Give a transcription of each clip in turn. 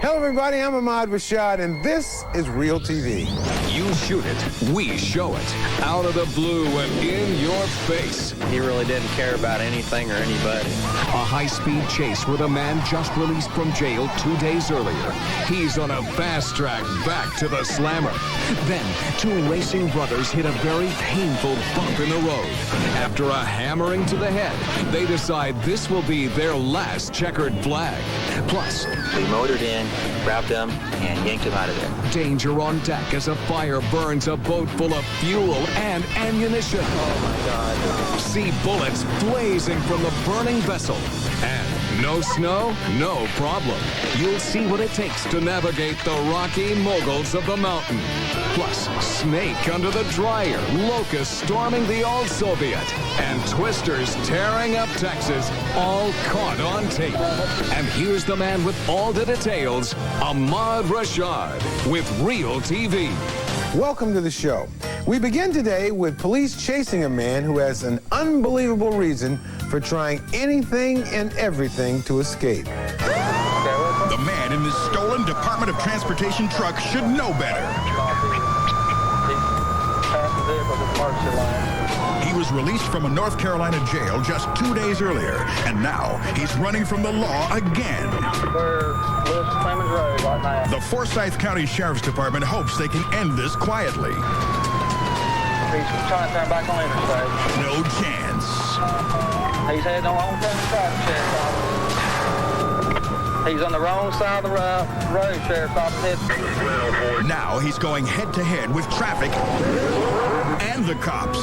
Hello, everybody. I'm Ahmad Rashad, and this is Real TV. You shoot it, we show it. Out of the blue and in your face. He really didn't care about anything or anybody. A high-speed chase with a man just released from jail 2 days earlier. He's on a fast track back to the slammer. Then, two racing brothers hit a very painful bump in the road. After a hammering to the head, they decide this will be their last checkered flag. Plus, We motored in, grabbed him, and yanked him out of there. danger on deck as a fire burns a boat full of fuel and ammunition. Oh, my God. See bullets blazing from the burning vessel. And no snow, no problem. You'll see what it takes to navigate the rocky moguls of the mountain. Plus, snake under the dryer, locusts storming the old Soviet, and twisters tearing up Texas, all caught on tape. And here's the man with all the details, Ahmad Rashad, with Real TV. Welcome to the show. We begin today with police chasing a man who has an unbelievable reason for trying anything and everything to escape. The man in this stolen Department of Transportation truck should know better. He was released from a North Carolina jail just 2 days earlier, and now he's running from the law again. The Forsyth County Sheriff's Department hopes they can end this quietly. He's trying to turn back on interstate. No chance. He's heading on the wrong side, He's on the wrong side of the road, Sheriff. Now he's going head-to-head with traffic and the cops.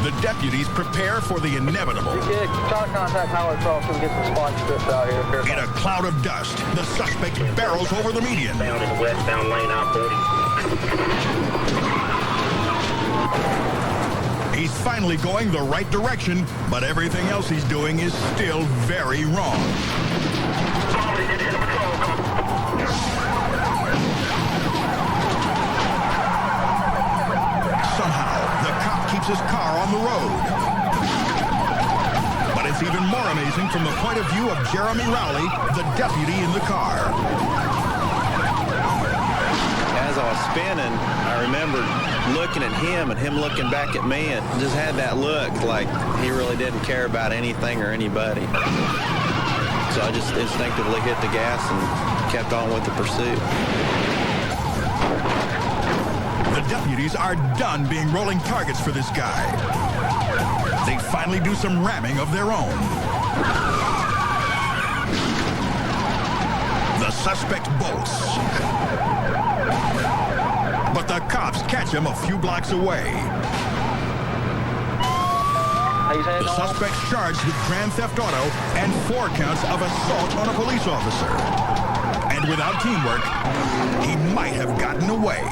The deputies prepare for the inevitable. Yeah, try to contact Highway Cross and get some spot strips out here. In a cloud of dust, the suspect barrels over the median. Down in the westbound lane, I-40. He's finally going the right direction, but everything else he's doing is still very wrong. Somehow, the cop keeps his car on the road. But it's even more amazing from the point of view of Jeremy Rowley, the deputy in the car. As I was spinning, I remembered looking at him and him looking back at me and just had that look like he really didn't care about anything or anybody. So I just instinctively hit the gas and kept on with the pursuit. The deputies are done being rolling targets for this guy. They finally do some ramming of their own. The suspect bolts. But the cops catch him a few blocks away. The suspect's charged with grand theft auto and 4 counts of assault on a police officer. And without teamwork, he might have gotten away.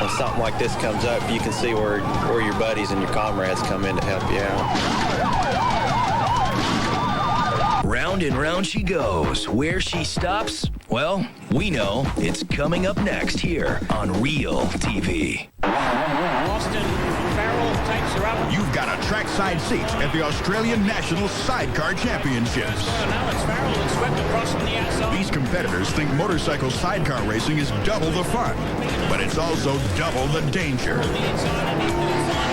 When something like this comes up, you can see where your buddies and your comrades come in to help you out. Round and round she goes. Where she stops, well, we know. It's coming up next here on Real TV. Austin Farrell takes her up. You've got a trackside seat at the Australian National Sidecar Championships. Now it's Farrell and swept across from the outside. These competitors think motorcycle sidecar racing is double the fun, but it's also double the danger.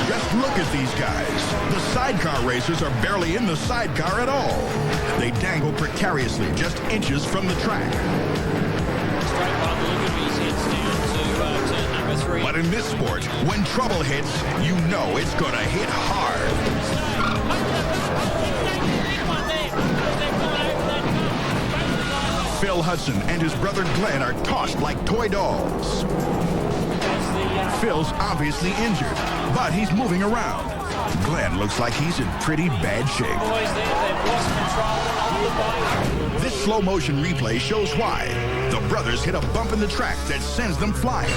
Just look at these guys. The sidecar racers are barely in the sidecar at all. They dangle precariously just inches from the track. But in this sport, when trouble hits, you know it's gonna hit hard. Phil Hudson and his brother Glenn are tossed like toy dolls. Phil's obviously injured, but he's moving around. Glenn looks like he's in pretty bad shape. This slow motion replay shows why. The brothers hit a bump in the track that sends them flying.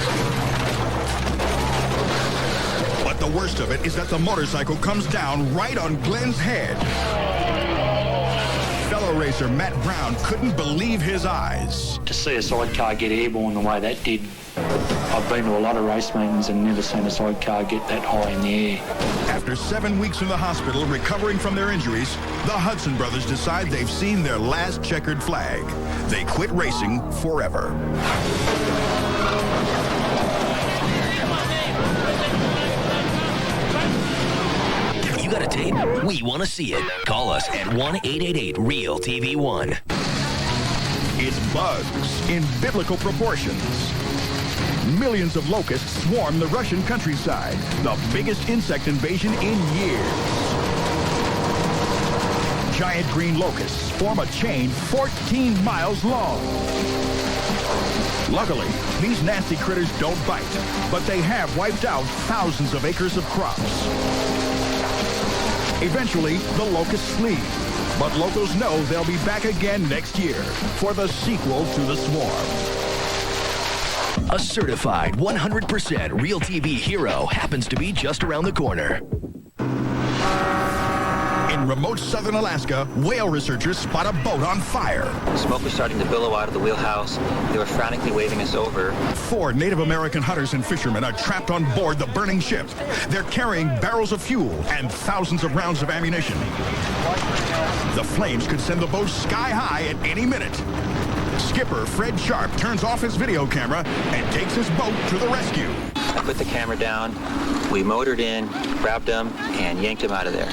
But the worst of it is that the motorcycle comes down right on Glenn's head. Fellow racer Matt Brown couldn't believe his eyes. To see a sidecar get airborne the way that did I've been to a lot of race meetings and never seen a sidecar get that high in the air. After 7 weeks in the hospital recovering from their injuries, the Hudson brothers decide they've seen their last checkered flag. They quit racing forever. You got a tape? We want to see it. Call us at 1-888-REAL-TV1. It's bugs in biblical proportions. Millions of locusts swarm the Russian countryside, the biggest insect invasion in years. Giant green locusts form a chain 14 miles long. Luckily, these nasty critters don't bite, but they have wiped out thousands of acres of crops. Eventually, the locusts leave, but locals know they'll be back again next year for the sequel to the swarm. A certified 100% RealTV hero happens to be just around the corner. In remote southern Alaska, whale researchers spot a boat on fire. Smoke was starting to billow out of the wheelhouse. They were frantically waving us over. 4 Native American hunters and fishermen are trapped on board the burning ship. They're carrying barrels of fuel and thousands of rounds of ammunition. The flames could send the boat sky high at any minute. Skipper Fred Sharp turns off his video camera and takes his boat to the rescue. I put the camera down. We motored in, grabbed them, and yanked them out of there.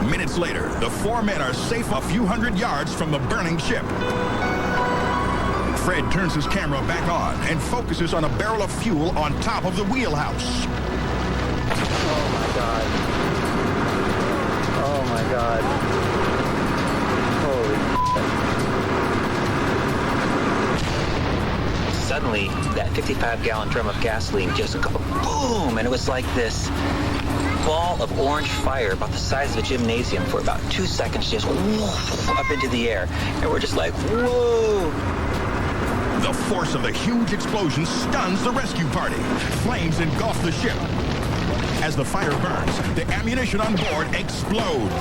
Minutes later, the 4 men are safe a few hundred yards from the burning ship. Fred turns his camera back on and focuses on a barrel of fuel on top of the wheelhouse. Oh, my God. Oh, my God. Holy shit. Suddenly, that 55-gallon drum of gasoline just go boom, and it was like this ball of orange fire about the size of a gymnasium for about 2 seconds, just woof, up into the air. And we're just like, whoa. The force of the huge explosion stuns the rescue party. Flames engulf the ship. As the fire burns, the ammunition on board explodes.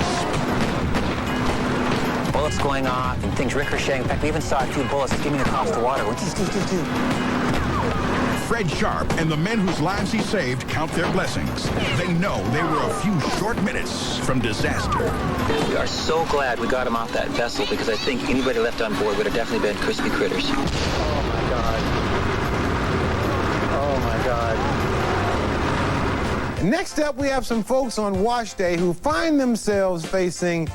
Bullets going off and things ricocheting. In fact, we even saw a few bullets skimming across the water. Fred Sharp and the men whose lives he saved count their blessings. They know they were a few short minutes from disaster. We are so glad we got him off that vessel because I think anybody left on board would have definitely been crispy critters. Oh, my God. Oh, my God. Next up, we have some folks on wash day who find themselves facing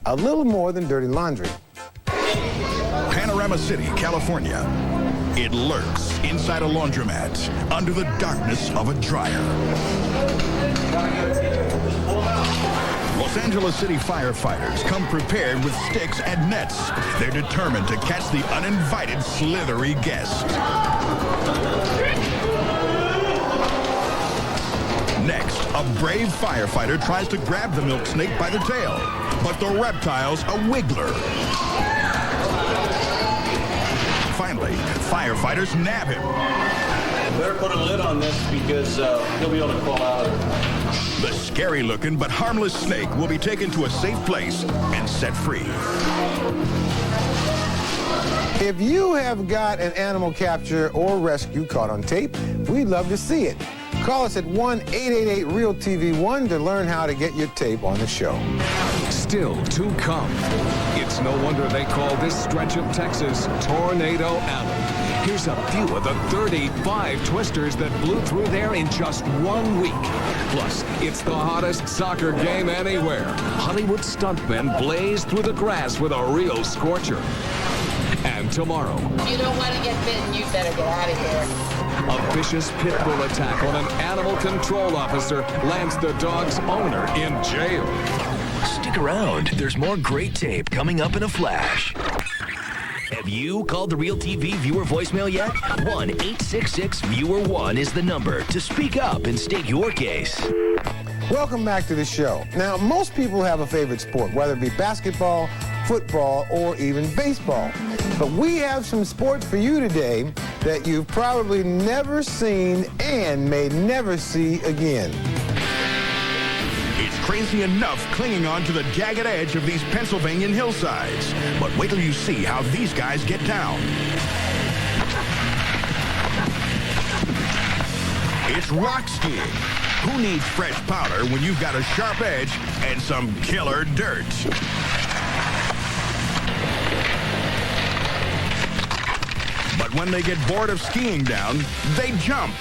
a little more than dirty laundry. Panorama City, California. It lurks inside a laundromat under the darkness of a dryer. Los Angeles City firefighters come prepared with sticks and nets. They're determined to catch the uninvited slithery guest. Next, a brave firefighter tries to grab the milk snake by the tail, but the reptile's a wiggler. Finally, firefighters nab him. Better put a lid on this because he'll be able to crawl out of it. The scary-looking but harmless snake will be taken to a safe place and set free. If you have got an animal capture or rescue caught on tape, we'd love to see it. Call us at 1-888-REAL-TV1 to learn how to get your tape on the show. Still to come. It's no wonder they call this stretch of Texas Tornado Alley. Here's a few of the 35 twisters that blew through there in just 1 week. Plus, it's the hottest soccer game anywhere. Hollywood stuntmen blaze through the grass with a real scorcher. And tomorrow, you don't want to get bitten, you better get out of here. A vicious pit bull attack on an animal control officer lands the dog's owner in jail. Stick around. There's more great tape coming up in a flash. Have you called the RealTV viewer voicemail yet? 1-866-VIEWER1 is the number to speak up and state your case. Welcome back to the show. Now, most people have a favorite sport, whether it be basketball, football, or even baseball. But we have some sports for you today that you've probably never seen and may never see again. It's crazy enough clinging on to the jagged edge of these Pennsylvanian hillsides. But wait till you see how these guys get down. It's rock skiing. Who needs fresh powder when you've got a sharp edge and some killer dirt? But when they get bored of skiing down, they jump.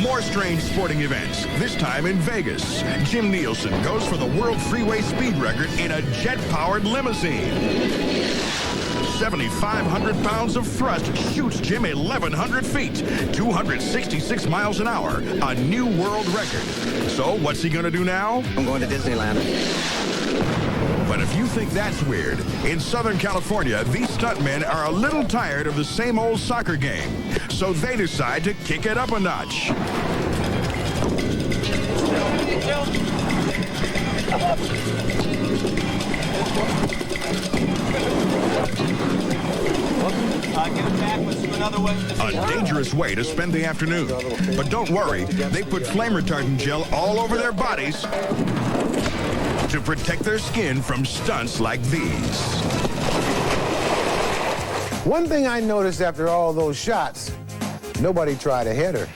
More strange sporting events, this time in Vegas. Jim Nielsen goes for the world freeway speed record in a jet-powered limousine. 7,500 pounds of thrust shoots Jim 1,100 feet, 266 miles an hour, a new world record. So what's he gonna do now? I'm going to Disneyland. But if you think that's weird, in Southern California, these stuntmen are a little tired of the same old soccer game. So they decide to kick it up a notch. A dangerous way to spend the afternoon. But don't worry, they put flame retardant gel all over their bodies to protect their skin from stunts like these. One thing I noticed after all those shots, nobody tried to hit her.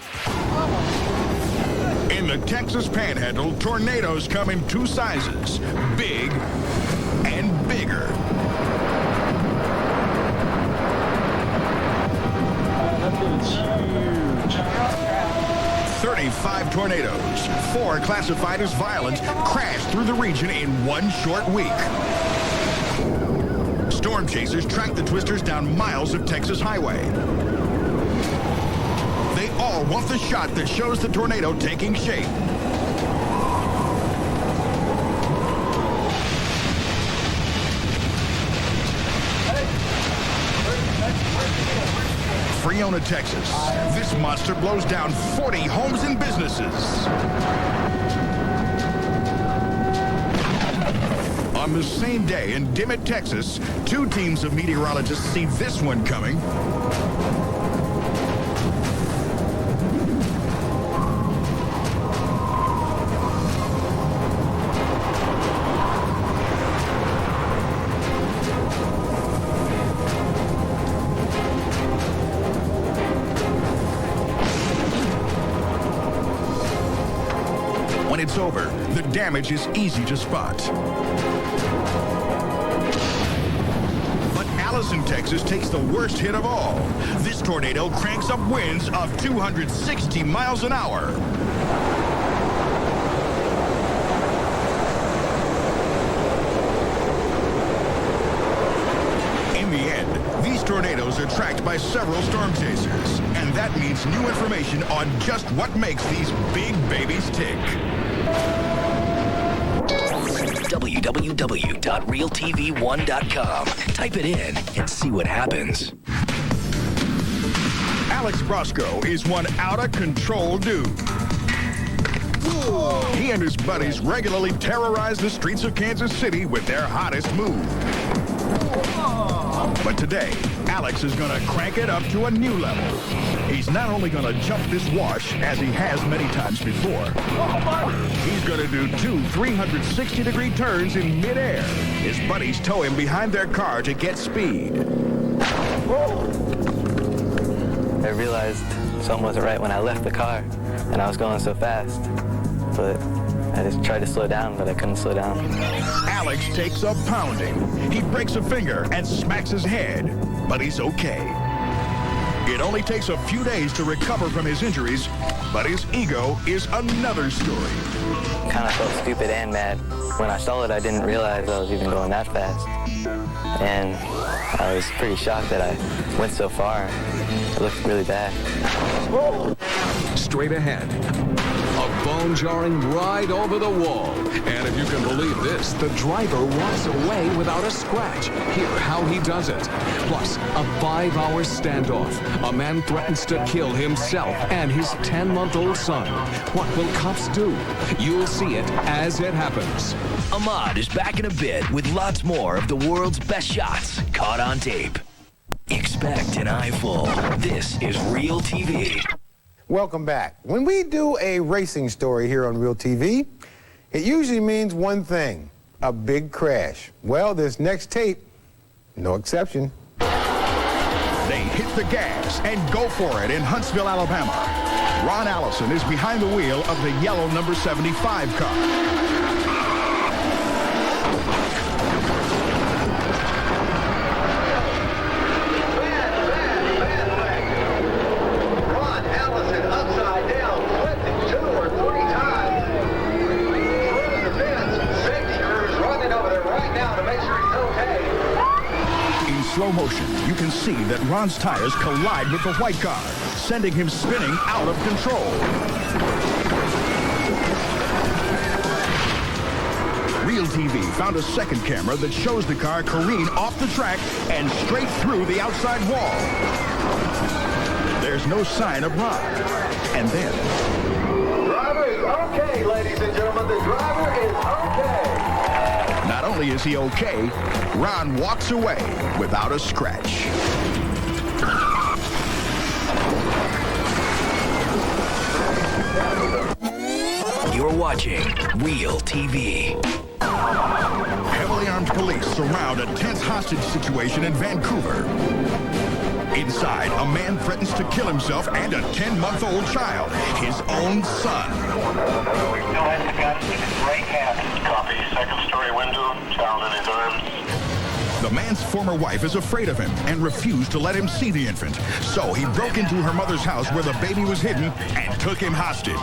In the Texas Panhandle, tornadoes come in two sizes, big and bigger. 35 tornadoes, 4 classified as violent, crashed through the region in one short week. Storm chasers tracked the twisters down miles of Texas highway. They all want the shot that shows the tornado taking shape. Freona, Texas. This monster blows down 40 homes and businesses. On the same day in Dimmitt, Texas, 2 teams of meteorologists see this one coming. When it's over, the damage is easy to spot. But Allison, Texas takes the worst hit of all. This tornado cranks up winds of 260 miles an hour. In the end, these tornadoes are tracked by several storm chasers, and that means new information on just what makes these big babies tick. www.realtv1.com. Type it in and see what happens. Alex Brosco is one out-of-control dude. He and his buddies regularly terrorize the streets of Kansas City with their hottest move. But today, Alex is going to crank it up to a new level. He's not only going to jump this wash, as he has many times before, he's going to do 2 360-degree turns in midair. His buddies tow him behind their car to get speed. I realized something wasn't right when I left the car, and I was going so fast. But I just tried to slow down, but I couldn't slow down. Alex takes a pounding. He breaks a finger and smacks his head, but he's okay. It only takes a few days to recover from his injuries, but his ego is another story. Kind of felt stupid and mad. When I saw it, I didn't realize I was even going that fast. And I was pretty shocked that I went so far. It looked really bad. Straight ahead, a bone-jarring ride over the wall. And if you can believe this, the driver walks away without a scratch. Hear how he does it. Plus, a 5-hour standoff. A man threatens to kill himself and his 10-month-old son. What will cops do? You'll see it as it happens. Ahmad is back in a bit with lots more of the world's best shots caught on tape. Expect an eyeful. This is Real TV. Welcome back. When we do a racing story here on Real TV, it usually means one thing, a big crash. Well, this next tape, no exception. They hit the gas and go for it in Huntsville, Alabama. Ron Allison is behind the wheel of the yellow number 75 car. Slow motion, you can see that Ron's tires collide with the white car, sending him spinning out of control. RealTV found a second camera that shows the car careen off the track and straight through the outside wall. There's no sign of Ron. And then... Driver is okay, ladies and gentlemen. The driver is okay. Not only is he okay, Ron walks away without a scratch. You're watching RealTV. Heavily armed police surround a tense hostage situation in Vancouver. Inside, a man threatens to kill himself and a 10-month-old child, his own son. We still have the gun in his right hand. Copy. Second-story window. Child in his arms. The man's former wife is afraid of him and refused to let him see the infant. So he broke into her mother's house where the baby was hidden and took him hostage.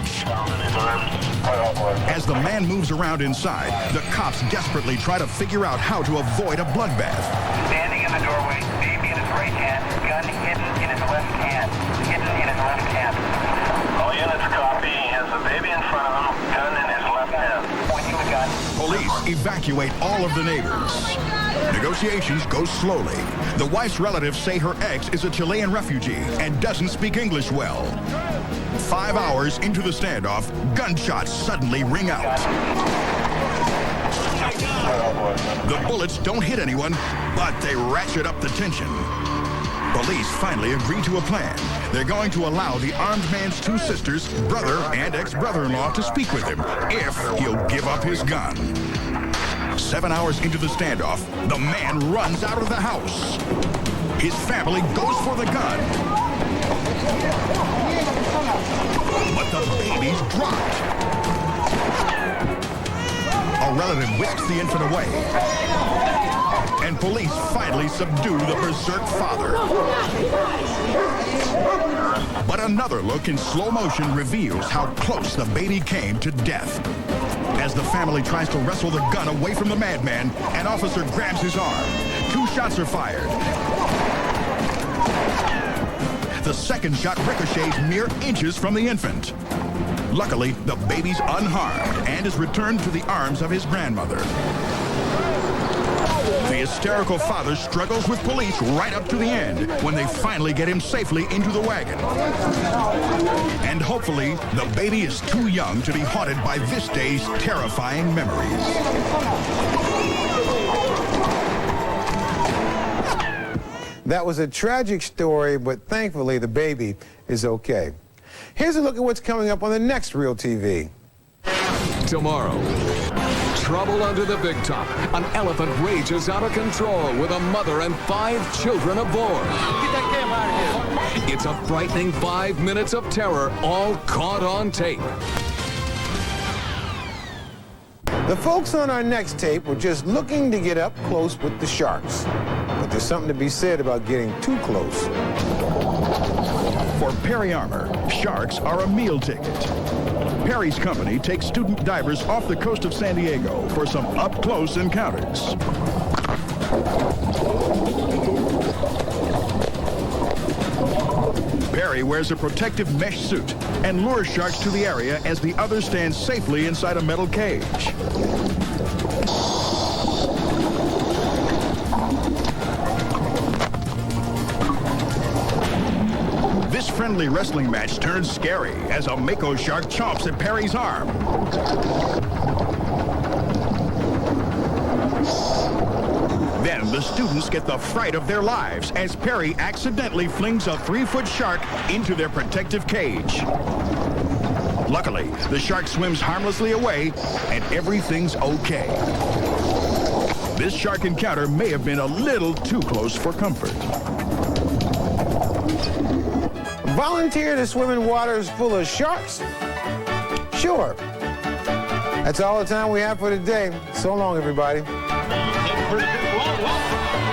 As the man moves around inside, the cops desperately try to figure out how to avoid a bloodbath. Standing in the doorway, baby in his right hand, gun hidden in his left hand. Hidden in his left hand. All units copy. He has the baby in front of him, gun in his left hand. Pointing the gun. Police evacuate all of the neighbors. Negotiations go slowly. The wife's relatives say her ex is a Chilean refugee and doesn't speak English well. 5 hours into the standoff, gunshots suddenly ring out. The bullets don't hit anyone, but they ratchet up the tension. Police finally agree to a plan. They're going to allow the armed man's two sisters, brother and ex-brother-in-law, to speak with him if he'll give up his gun. 7 hours into the standoff, the man runs out of the house. His family goes for the gun. But the baby's dropped. A relative whisks the infant away. And police finally subdue the berserk father. But another look in slow motion reveals how close the baby came to death. As the family tries to wrestle the gun away from the madman, an officer grabs his arm. 2 shots are fired. The second shot ricochets mere inches from the infant. Luckily, the baby's unharmed and is returned to the arms of his grandmother. The hysterical father struggles with police right up to the end when they finally get him safely into the wagon. And hopefully, the baby is too young to be haunted by this day's terrifying memories. That was a tragic story, but thankfully the baby is okay. Here's a look at what's coming up on the next RealTV. Tomorrow, trouble under the big top. An elephant rages out of control with a mother and 5 children aboard. Get that camera out of here. It's a frightening 5 minutes of terror, all caught on tape. The folks on our next tape were just looking to get up close with the sharks. But there's something to be said about getting too close. For Perry Armour, sharks are a meal ticket. Perry's company takes student divers off the coast of San Diego for some up-close encounters. Perry wears a protective mesh suit and lures sharks to the area as the others stand safely inside a metal cage. This friendly wrestling match turns scary as a mako shark chomps at Perry's arm. Then the students get the fright of their lives as Perry accidentally flings a 3-foot shark into their protective cage. Luckily, the shark swims harmlessly away and everything's okay. This shark encounter may have been a little too close for comfort. Volunteer to swim in waters full of sharks? Sure. That's all the time we have for today. So long, everybody. Pretty good. Whoa, whoa.